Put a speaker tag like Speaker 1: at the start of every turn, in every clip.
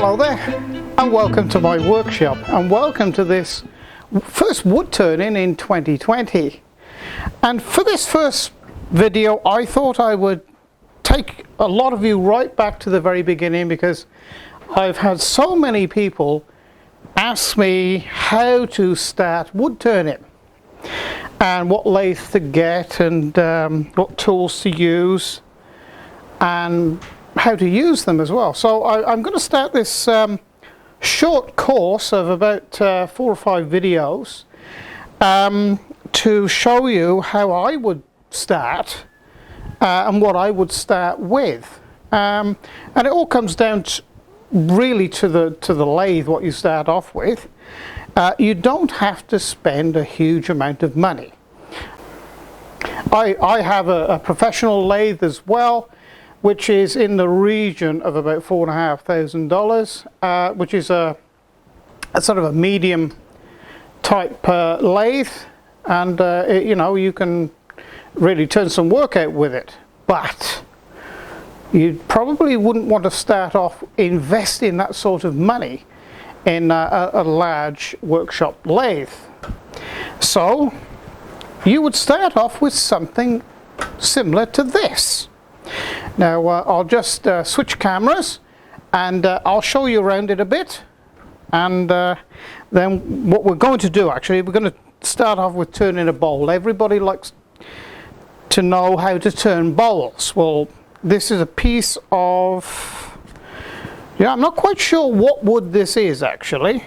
Speaker 1: Hello there and welcome to my workshop, and welcome to this first wood turning in 2020. And for this first video I thought I would take a lot of you right back to the very beginning, because I've had so many people ask me how to start wood turning and what lathe to get and what tools to use and how to use them as well. So I'm going to start this short course of about 4 or 5 videos to show you how I would start and what I would start with, and it all comes down really to the lathe, what you start off with. You don't have to spend a huge amount of money. I have a professional lathe as well, which is in the region of about $4,500, which is a sort of a medium type lathe, and you know, you can really turn some work out with it. But you probably wouldn't want to start off investing that sort of money in a large workshop lathe. So you would start off with something similar to this. Now I'll just switch cameras and I'll show you around it a bit, and then what we're going to do, actually, we're going to start off with turning a bowl. Everybody likes to know how to turn bowls. Well, this is a piece of, yeah, I'm not quite sure what wood this is actually.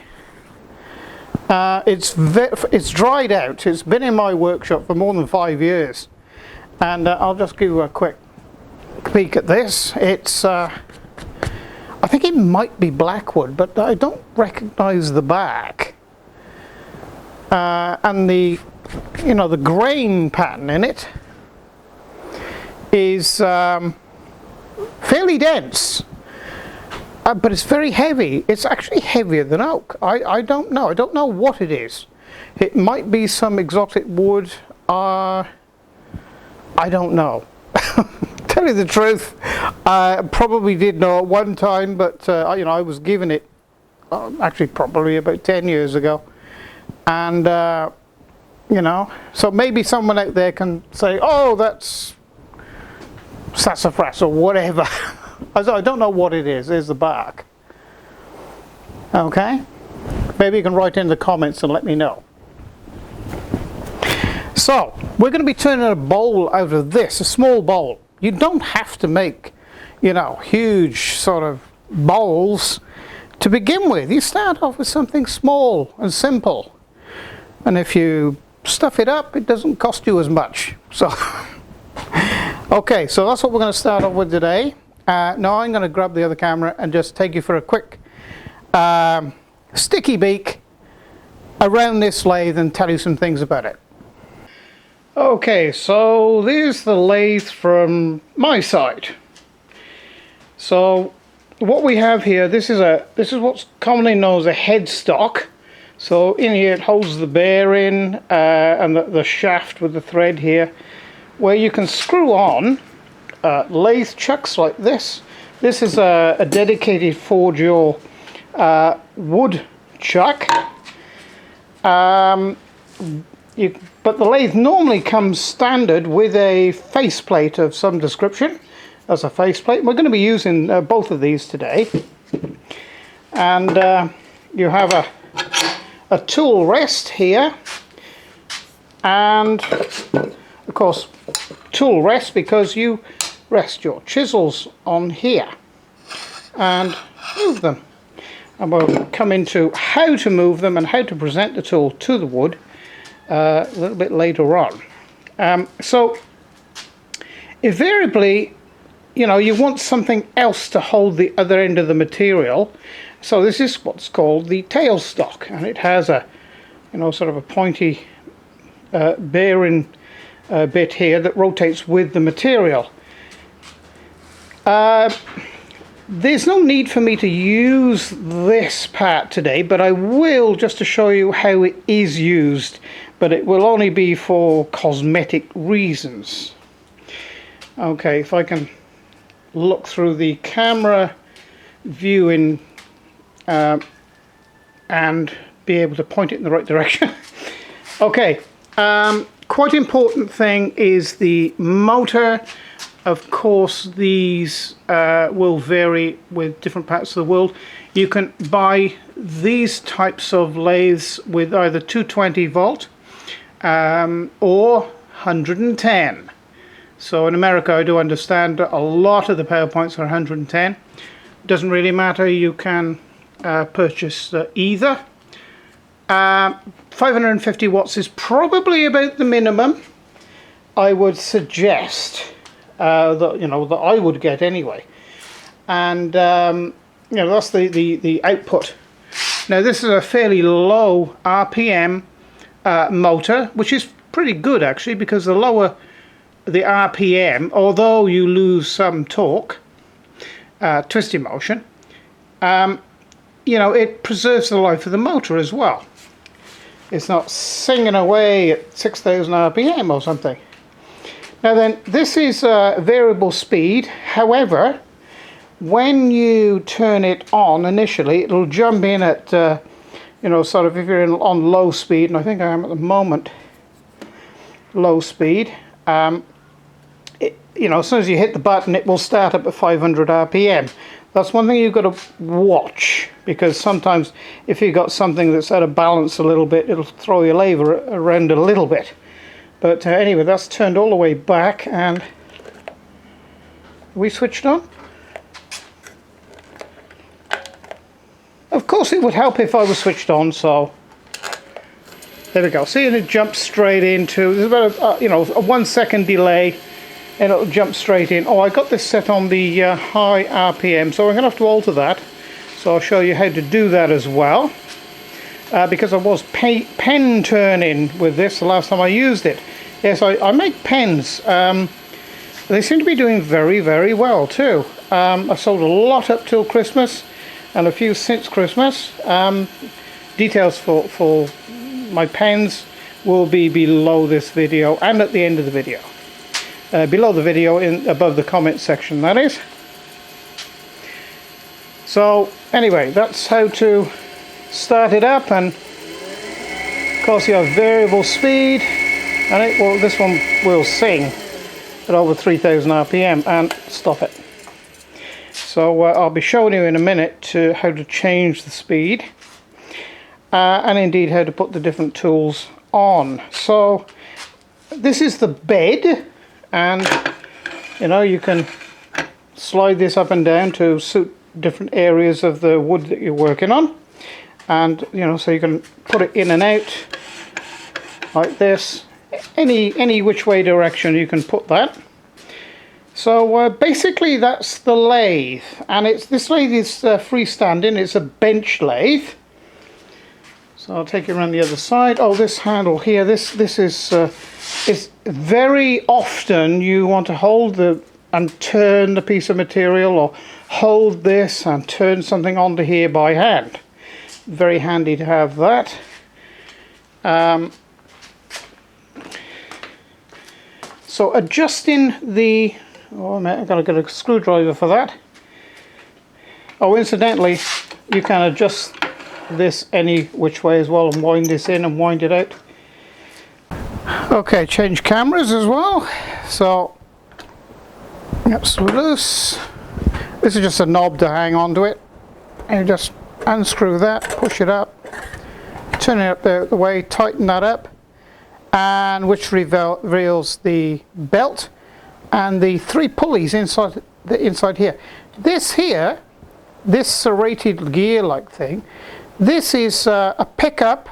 Speaker 1: It's dried out. It's been in my workshop for more than 5 years, and I'll just give you a quick peek at this. It's I think it might be Blackwood, but I don't recognize the back, and the grain pattern in it is fairly dense, but it's very heavy. It's actually heavier than oak. I don't know what it is. It might be some exotic wood. I don't know. Tell you the truth, I probably did know at one time, but I was given it actually probably about 10 years ago, and so maybe someone out there can say, oh, that's sassafras or whatever. I don't know what it is. There's the bark. Okay, maybe you can write in the comments and let me know. So we're going to be turning a bowl out of this, a small bowl. You don't have to make, huge sort of bowls to begin with. You start off with something small and simple, and if you stuff it up, it doesn't cost you as much. So okay, so that's what we're going to start off with today. Now I'm going to grab the other camera and just take you for a quick sticky beak around this lathe and tell you some things about it. Okay, so there's the lathe from my side. So what we have here, this is what's commonly known as a headstock. So in here it holds the bearing and the shaft with the thread here, where you can screw on lathe chucks like this. This is a dedicated 4-jaw wood chuck. But the lathe normally comes standard with a faceplate of some description. As a faceplate, we're going to be using both of these today. And you have a tool rest here, and of course tool rest because you rest your chisels on here and move them. And we'll come into how to move them and how to present the tool to the wood a little bit later on. So invariably, you want something else to hold the other end of the material. So this is what's called the tailstock, and it has a sort of a pointy bearing bit here that rotates with the material. There's no need for me to use this part today, but I will, just to show you how it is used, but it will only be for cosmetic reasons. Okay, if I can look through the camera viewing and be able to point it in the right direction. Okay, quite important thing is the motor. Of course, these will vary with different parts of the world. You can buy these types of lathes with either 220 volt or 110. So in America, I do understand a lot of the power points are 110. Doesn't really matter, you can purchase either. 550 watts is probably about the minimum I would suggest, that I would get anyway. And that's the output. Now this is a fairly low RPM motor, which is pretty good actually, because the lower the RPM, although you lose some torque, twisting motion, it preserves the life of the motor as well. It's not singing away at 6,000 RPM or something. Now then, this is variable speed. However, when you turn it on initially, it'll jump in at, sort of if you're on low speed, and I think I am at the moment, low speed. As soon as you hit the button, it will start up at 500 RPM. That's one thing you've got to watch, because sometimes if you've got something that's out of balance a little bit, it'll throw your lathe around a little bit. But anyway, that's turned all the way back, and we switched on. Of course it would help if I was switched on, so there we go. See, and it jumps straight into, there's about a 1 second delay, and it'll jump straight in. Oh, I got this set on the high RPM, so I'm going to have to alter that. So I'll show you how to do that as well. Because I was pen turning with this the last time I used it. Yes, I make pens. They seem to be doing very, very well too. I sold a lot up till Christmas, and a few since Christmas. Details for my pens will be below this video and at the end of the video. Below the video, above the comment section, that is. So anyway, that's how to start it up, and of course you have variable speed, and this one will sing at over 3000 RPM and stop it. So I'll be showing you in a minute how to change the speed, and indeed how to put the different tools on. So this is the bed, and you can slide this up and down to suit different areas of the wood that you're working on, and so you can put it in and out like this, any which way direction you can put that. So basically that's the lathe, and this lathe is freestanding. It's a bench lathe. So I'll take you around the other side. Oh, this handle here, this is very often you want to hold and turn the piece of material, or hold this and turn something onto here by hand. Very handy to have that. So adjusting the, I've got to get a screwdriver for that. Oh, incidentally, you can adjust this any which way as well, and wind this in and wind it out. Okay, change cameras as well. So that's loose. This is just a knob to hang onto it, and you just unscrew that, push it up, turn it up the way, tighten that up, and which reveals the belt and the 3 pulleys inside here. This here, this serrated gear like thing, this is a pickup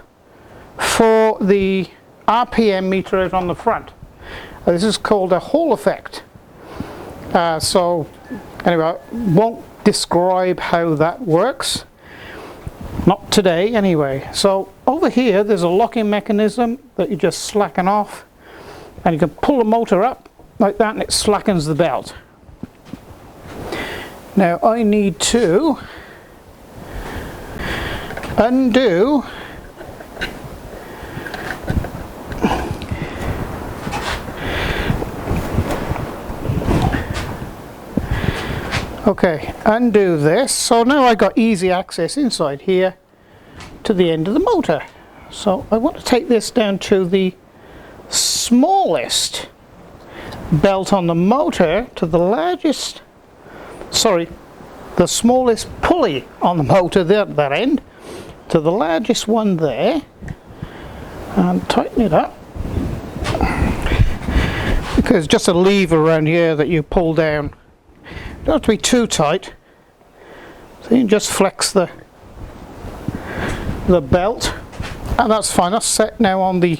Speaker 1: for the RPM meter out on the front. This is called a Hall effect. So anyway, I won't describe how that works, not today anyway. So over here there's a locking mechanism that you just slacken off, and you can pull the motor up like that, and it slackens the belt. Now I need to undo Okay, undo this. So now I got easy access inside here to the end of the motor. So I want to take this down to the smallest belt on the motor to the largest, the smallest pulley on the motor there at that end to the largest one there, and tighten it up, because just a lever around here that you pull down. You don't have to be too tight, so you can just flex the belt, and that's fine. That's set now on the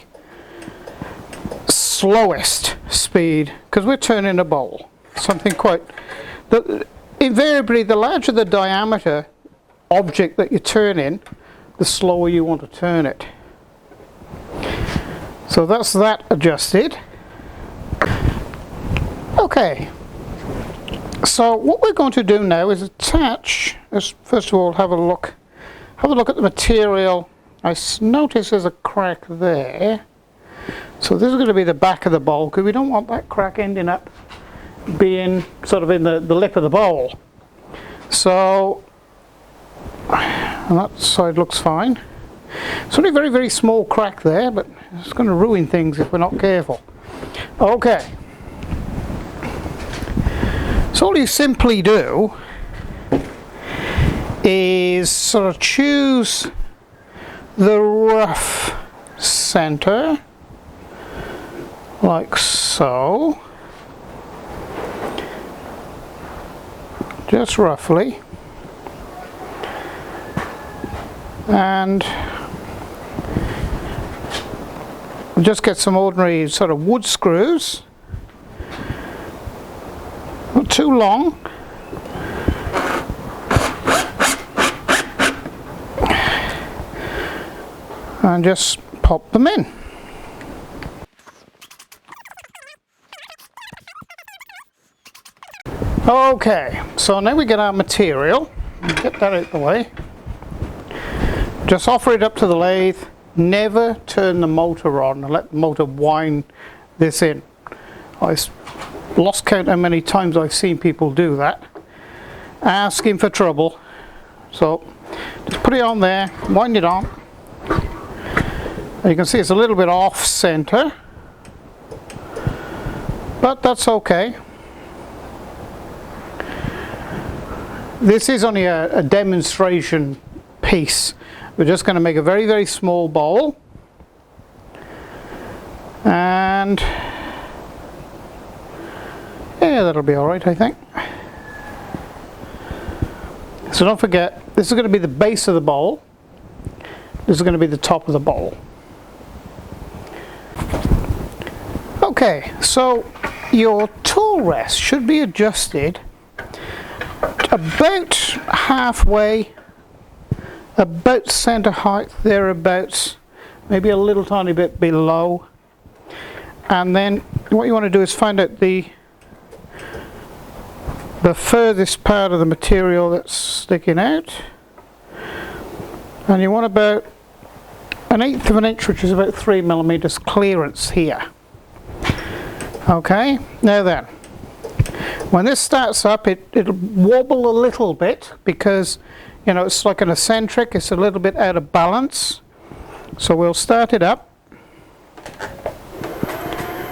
Speaker 1: slowest speed because we're turning a bowl. Something quite invariably, the larger the diameter object that you're turning, the slower you want to turn it. So that's that adjusted. Okay, so what we're going to do now is attach, first of all have a look at the material. I notice there's a crack there, so this is going to be the back of the bowl because we don't want that crack ending up being sort of in the lip of the bowl. So, and that side looks fine. It's only a very, very small crack there, but it's going to ruin things if we're not careful. Okay, so all you simply do is sort of choose the rough center like so, just roughly, and just get some ordinary sort of wood screws, not too long, and just pop them in. Okay, so now we get our material. Get that out of the way. Just offer it up to the lathe. Never turn the motor on and let the motor wind this in. I lost count how many times I've seen people do that. Asking for trouble. So just put it on there, wind it on. You can see it's a little bit off center, but that's okay. This is only a demonstration piece. We're just going to make a very, very small bowl, and yeah, that'll be alright, I think. So don't forget, this is going to be the base of the bowl, this is going to be the top of the bowl. Okay, so your tool rest should be adjusted about halfway, about center height, thereabouts, maybe a little tiny bit below. And then what you want to do is find out the furthest part of the material that's sticking out, and you want about 1/8 of an inch, which is about 3 millimeters clearance here. Okay, now then, when this starts up, it'll wobble a little bit because, you know, it's like an eccentric, it's a little bit out of balance. So we'll start it up.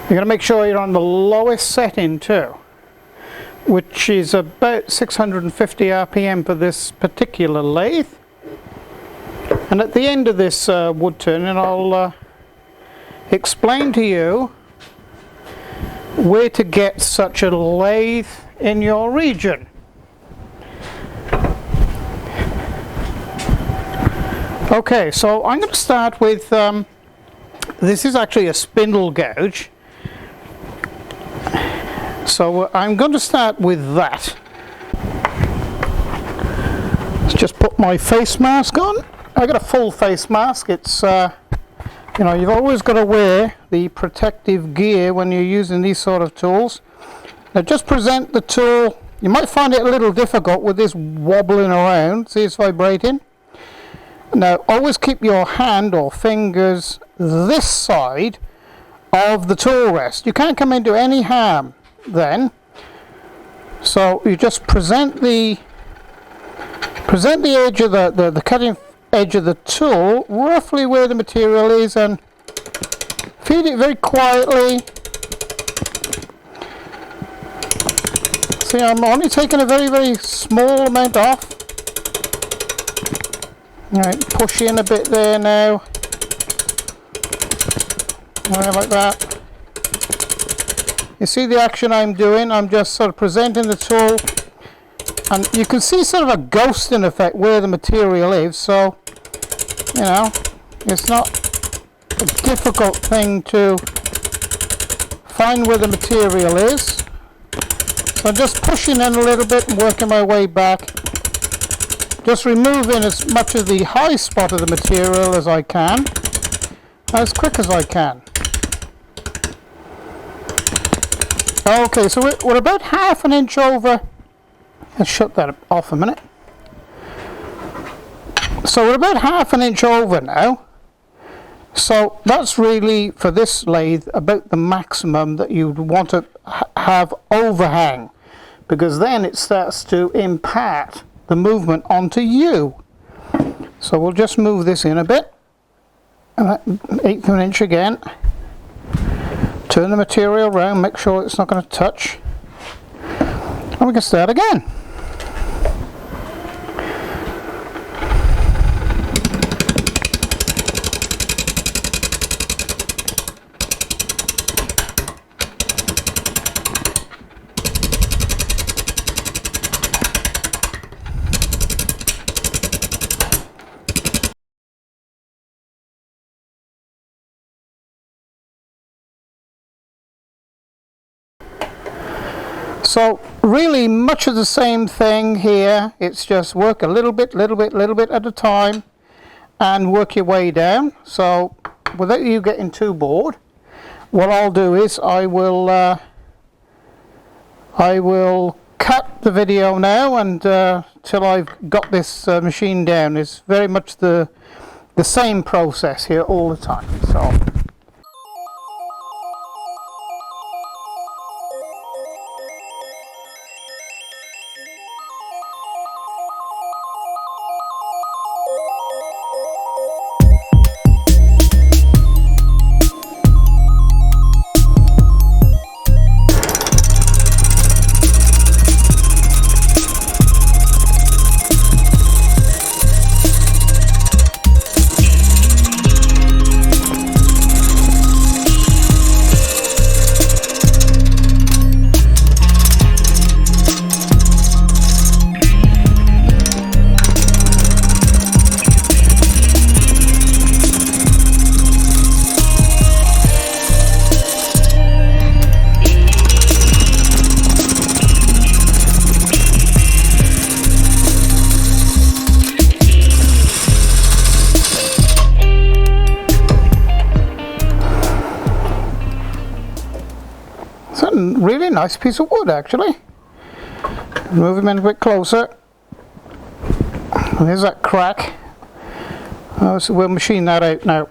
Speaker 1: You're going to make sure you're on the lowest setting too, which is about 650 RPM for this particular lathe. And at the end of this wood turning, I'll explain to you where to get such a lathe in your region. Okay, so I'm going to start with, this is actually a spindle gouge. So I'm going to start with that. Let's just put my face mask on. I got a full face mask. It's you know, you've always got to wear the protective gear when you're using these sort of tools. Now just present the tool. You might find it a little difficult with this wobbling around. See, it's vibrating. Now always keep your hand or fingers this side of the tool rest. You can't come into any harm then. So you just present the edge of the cutting edge of the tool roughly where the material is, and feed it very quietly. See, I'm only taking a very, very small amount off. Right, push in a bit there now. Right, like that. You see the action I'm doing? I'm just sort of presenting the tool, and you can see sort of a ghosting effect where the material is, so, you know, it's not a difficult thing to find where the material is. So I'm just pushing in a little bit and working my way back, just removing as much of the high spot of the material as I can, as quick as I can. Okay, so we're about half an inch over. Let's shut that off a minute. So we're about half an inch over now. So that's really, for this lathe, about the maximum that you'd want to have overhang, because then it starts to impart the movement onto you. So we'll just move this in a bit, and 1/8 of an inch again. Turn the material around, make sure it's not going to touch, and we can start again. So really much of the same thing here. It's just work a little bit at a time and work your way down. So without you getting too bored, what I'll do is I will cut the video now, and till I've got this machine down. It's very much the same process here all the time. So. Really nice piece of wood, actually. Move him in a bit closer. There's that crack. So we'll machine that out now.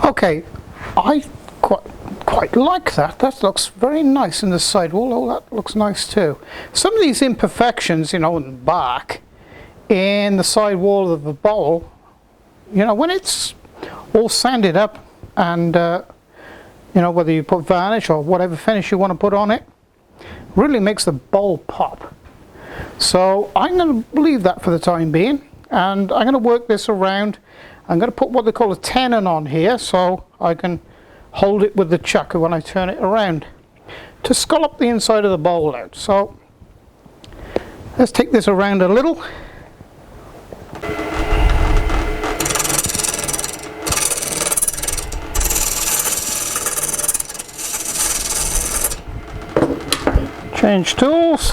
Speaker 1: Okay, I quite like that. That looks very nice in the sidewall. Oh, that looks nice too. Some of these imperfections, you know, in the back, in the sidewall of the bowl, you know, when it's all sanded up and, you know, whether you put varnish or whatever finish you want to put on it, really makes the bowl pop. So I'm going to leave that for the time being, and I'm going to work this around. I'm going to put what they call a tenon on here, so I can hold it with the chucker when I turn it around to scallop the inside of the bowl out. So let's take this around a little. Change tools.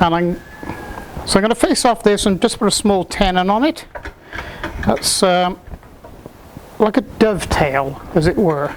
Speaker 1: And I'm going to face off this and just put a small tenon on it. That's like a dovetail, as it were.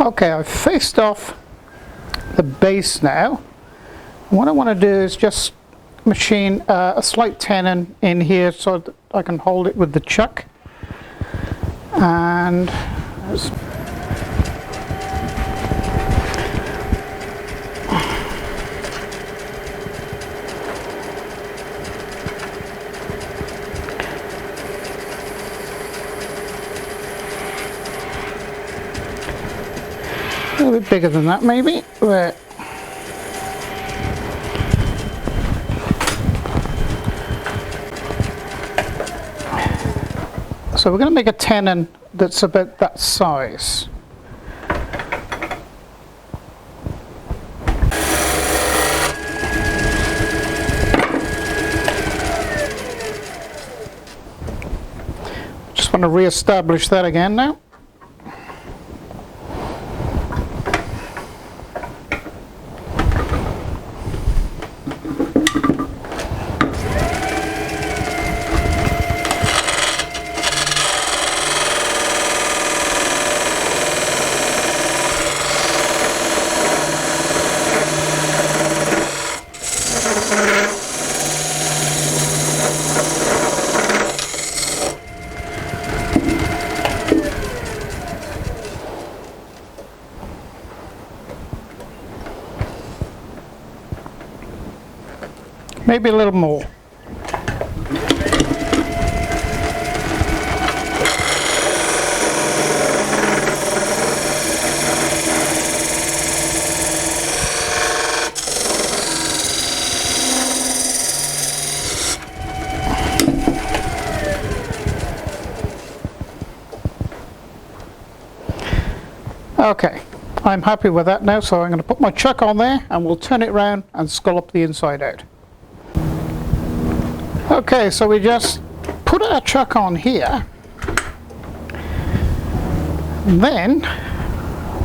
Speaker 1: Okay, I've faced off the base now. What I want to do is just machine a slight tenon in here so that I can hold it with the chuck. And a little bit bigger than that maybe, but so we're going to make a tenon that's about that size. Just want to re-establish that again now. Maybe a little more. Okay, I'm happy with that now, so I'm going to put my chuck on there and we'll turn it around and scallop the inside out. Okay, so we just put our chuck on here, then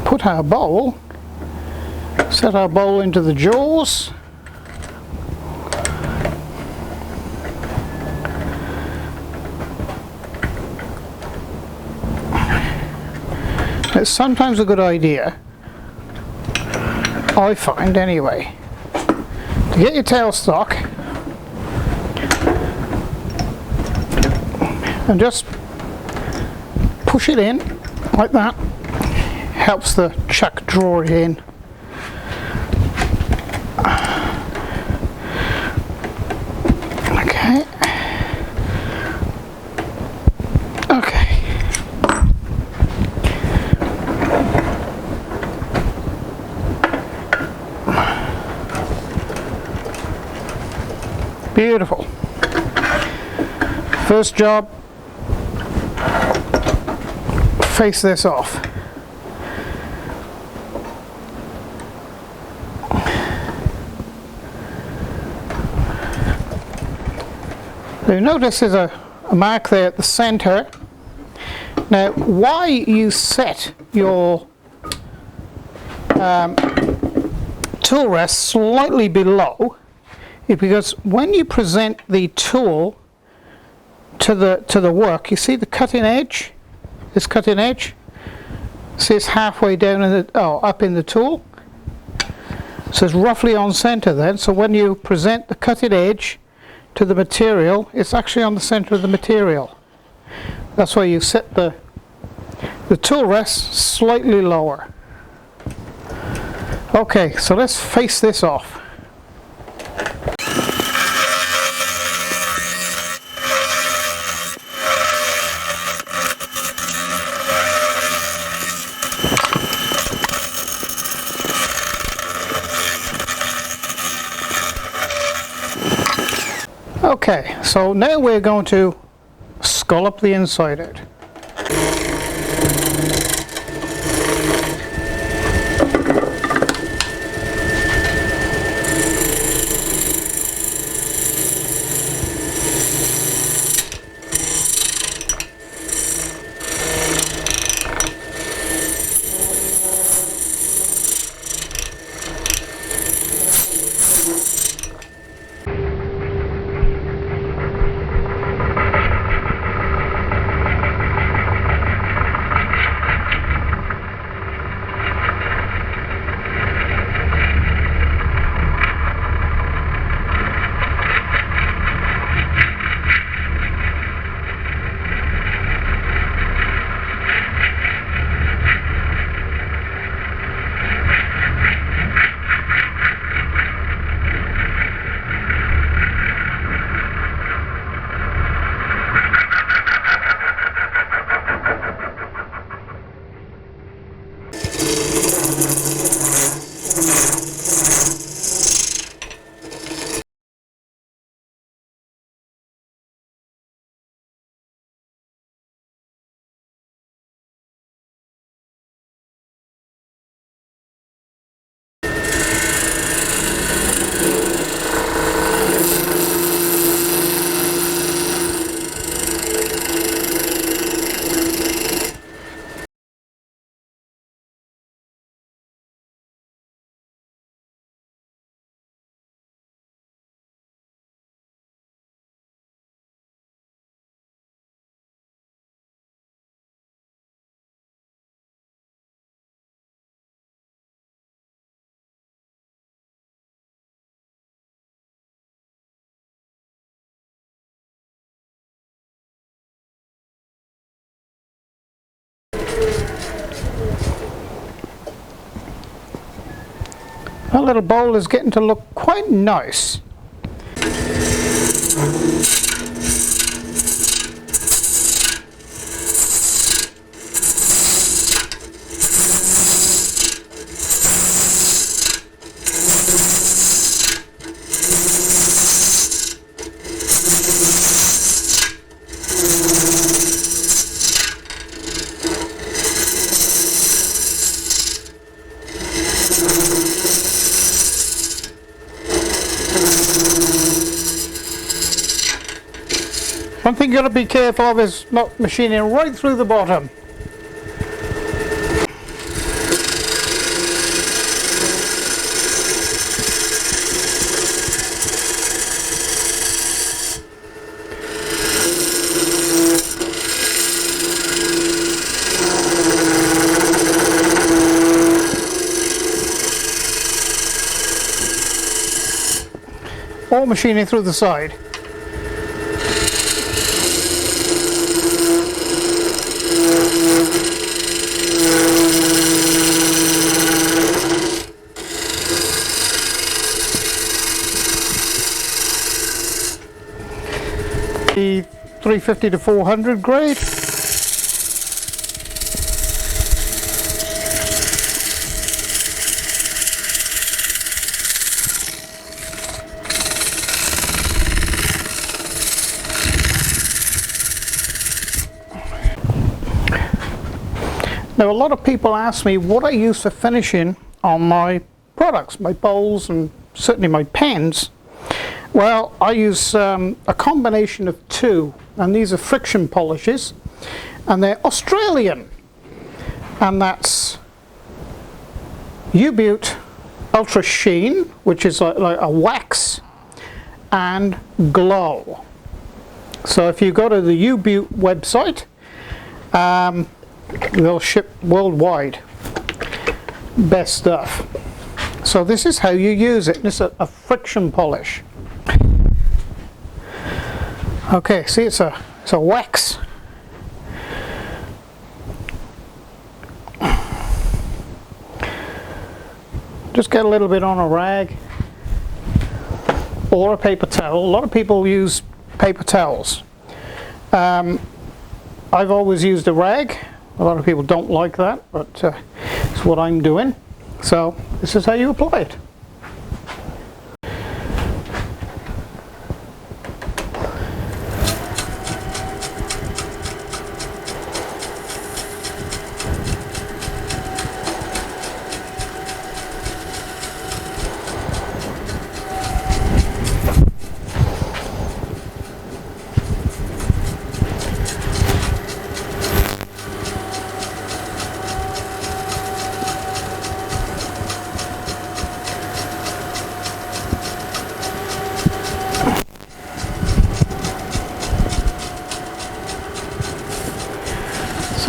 Speaker 1: put our bowl, set our bowl into the jaws, it's sometimes a good idea, I find anyway, to get your tailstock and just push it in like that. Helps the chuck draw it in. Okay. Okay. Beautiful. First job. Face this off. Now notice there's a mark there at the center. Now why you set your tool rest slightly below is because when you present the tool to the work, you see the cutting edge? This cutting edge, see it's halfway down in the, up in the tool, so it's roughly on center then. So when you present the cutting edge to the material, it's actually on the center of the material. That's why you set the tool rest slightly lower. Okay, so let's face this off. Okay, so now we're going to scallop the inside out. That little bowl is getting to look quite nice. One thing you got to be careful of is not machining right through the bottom. Or machining through the side. The 350 to 400 grade. Now, a lot of people ask me what I use for finishing on my products, my bowls and certainly my pens. Well, I use a combination of two, and these are friction polishes, and they're Australian, and that's U-Butte Ultra Sheen, which is like a wax, and Glow. So if you go to the U-Butte website, they'll ship worldwide. Best stuff. So this is how you use it. It's a friction polish. Okay, see, it's a wax. Just get a little bit on a rag or a paper towel. A lot of people use paper towels. I've always used a rag. A lot of people don't like that, but it's what I'm doing. So this is how you apply it.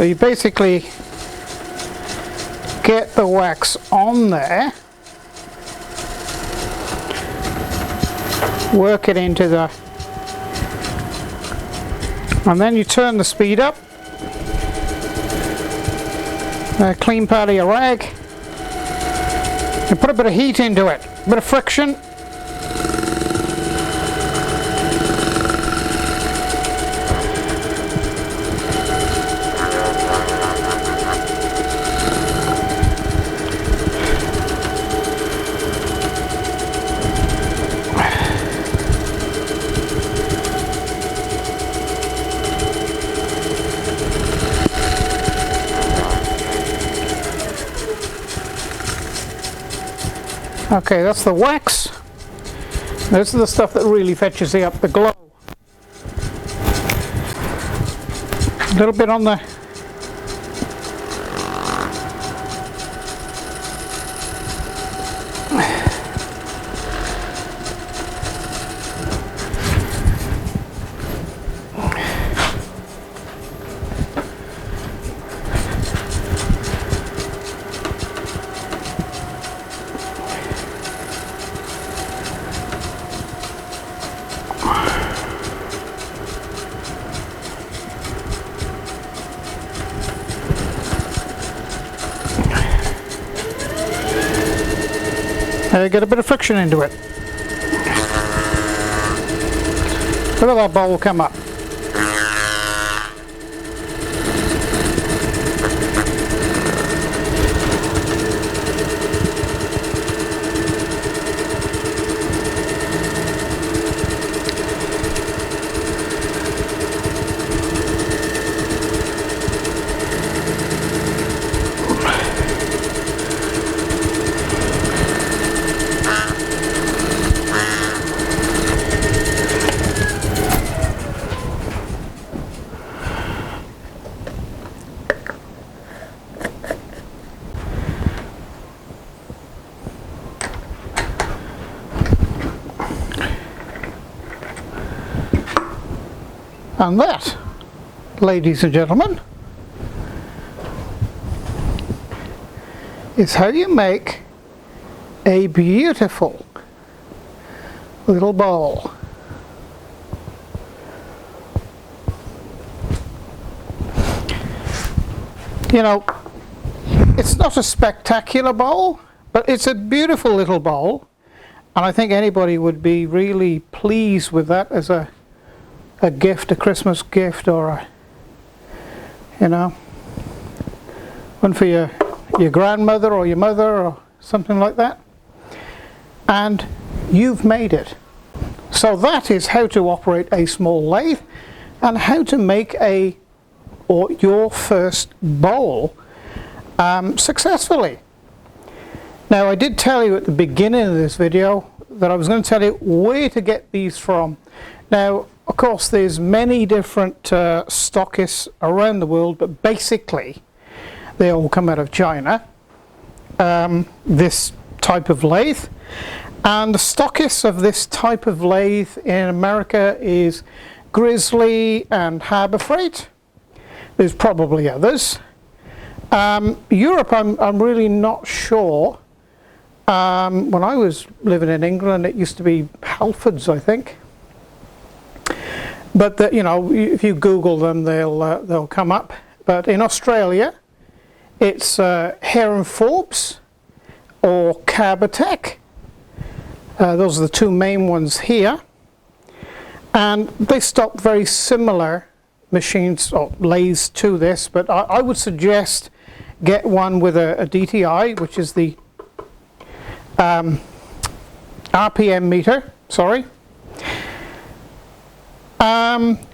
Speaker 1: you basically get the wax on there, work it into the, and then you turn the speed up, clean part of your rag, and put a bit of heat into it, a bit of friction. Okay, that's the wax. This is the stuff that really fetches up the glow. A little bit on the get a bit of friction into it. Look at that bowl come up. And that, ladies and gentlemen, is how you make a beautiful little bowl. You know, it's not a spectacular bowl, but it's a beautiful little bowl, and I think anybody would be really pleased with that as a gift, a Christmas gift, or a, you know, one for your grandmother or your mother or something like that. And you've made it. So that is how to operate a small lathe and how to make your first bowl successfully. Now, I did tell you at the beginning of this video that I was going to tell you where to get these from. Now, of course, there's many different stockists around the world, but basically they all come out of China, this type of lathe. And the stockists of this type of lathe in America is Grizzly and Harbor Freight. There's probably others. Europe, I'm really not sure. When I was living in England, it used to be Halfords, I think. But you know, if you Google them, they'll come up. But in Australia, it's Heron Forbes or Carpentry. Those are the two main ones here, and they stock very similar machines or lathes to this. But I would suggest get one with a DTI, which is the RPM meter. Sorry.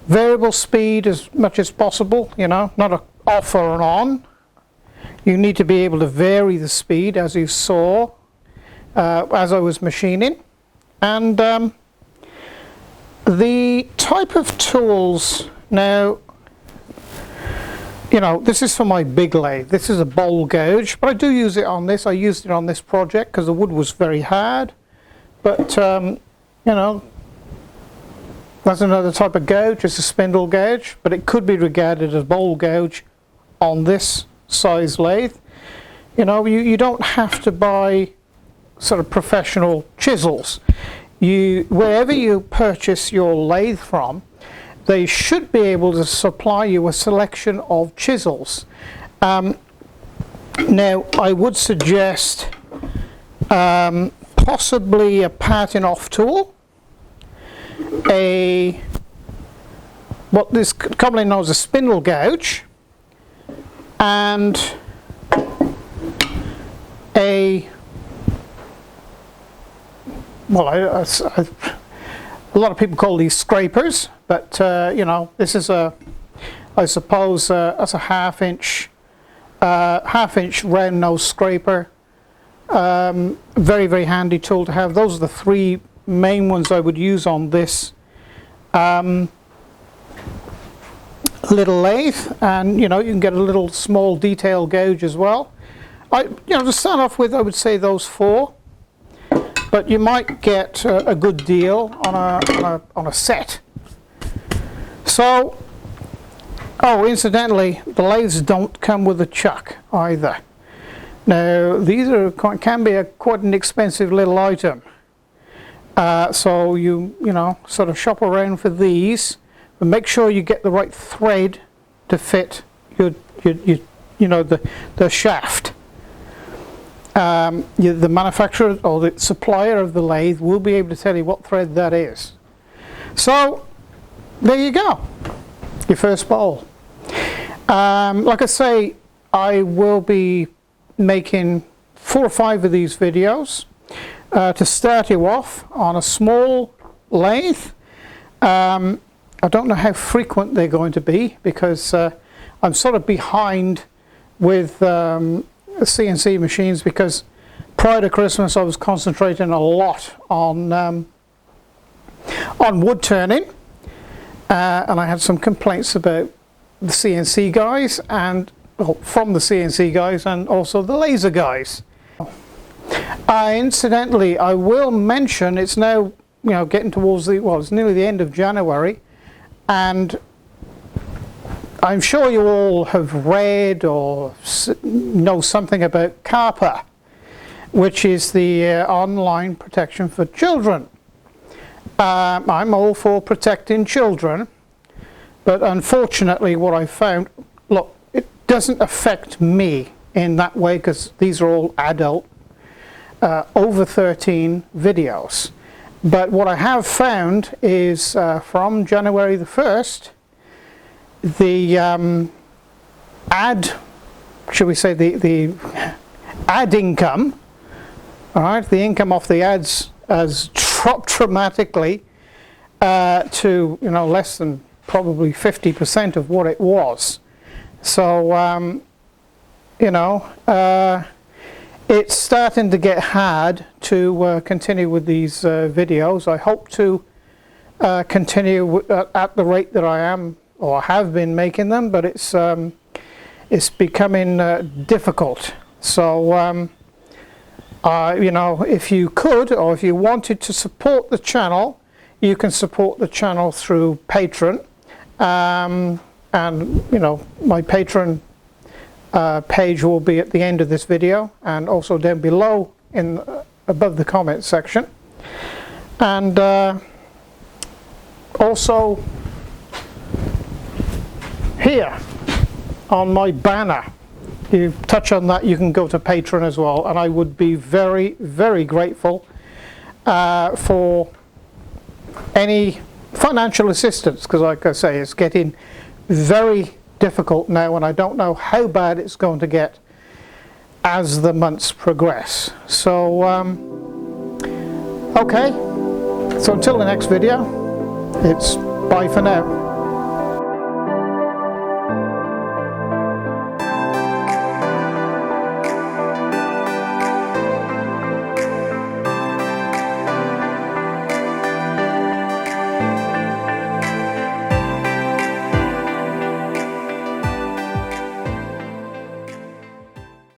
Speaker 1: Variable speed as much as possible, you know, not a off or an on. You need to be able to vary the speed, as you saw as I was machining. And the type of tools, now, you know, this is for my big lathe. This is a bowl gouge, but I do use it on this. I used it on this project because the wood was very hard. But, you know, that's another type of gouge. It's a spindle gouge, but it could be regarded as bowl gouge on this size lathe. You know, you don't have to buy sort of professional chisels. Wherever you purchase your lathe from, they should be able to supply you a selection of chisels. Now, I would suggest possibly a parting off tool, what is commonly known as a spindle gouge, and a lot of people call these scrapers, but you know, this is I suppose that's a half-inch round nose scraper. Very, very handy tool to have. Those are the three main ones I would use on this little lathe, and you know, you can get a little small detail gouge as well. To start off with, I would say those four, but you might get a good deal on a set. So, incidentally, the lathes don't come with a chuck either. Now, these can be quite an expensive little item. So you know, sort of shop around for these, but make sure you get the right thread to fit your the shaft. The manufacturer or the supplier of the lathe will be able to tell you what thread that is. So there you go, your first bowl. Like I say, I will be making 4 or 5 of these videos to start you off on a small lathe. I don't know how frequent they're going to be, because I'm sort of behind with CNC machines, because prior to Christmas I was concentrating a lot on wood turning, and I had some complaints about the CNC guys, and from the CNC guys and also the laser guys. Incidentally, I will mention it's now, you know, getting towards it's nearly the end of January, and I'm sure you all have read or know something about CARPA, which is the online protection for children. I'm all for protecting children, but unfortunately what I found, look, it doesn't affect me in that way, because these are all adult, over 13 videos. But what I have found is from January the 1st, the shall we say, the ad income, all right, the income off the ads has dropped dramatically to, you know, less than probably 50% of what it was. So you know, it's starting to get hard to continue with these videos. I hope to continue at the rate that I am or have been making them, but it's becoming difficult. So you know, if you could, or if you wanted to support the channel, you can support the channel through Patreon, and you know, my Patreon page will be at the end of this video, and also down below in above the comment section, and also here on my banner. You touch on that, you can go to Patreon as well, and I would be very, very grateful for any financial assistance, because like I say, it's getting very difficult now, and I don't know how bad it's going to get as the months progress. So okay, so until the next video, it's bye for now.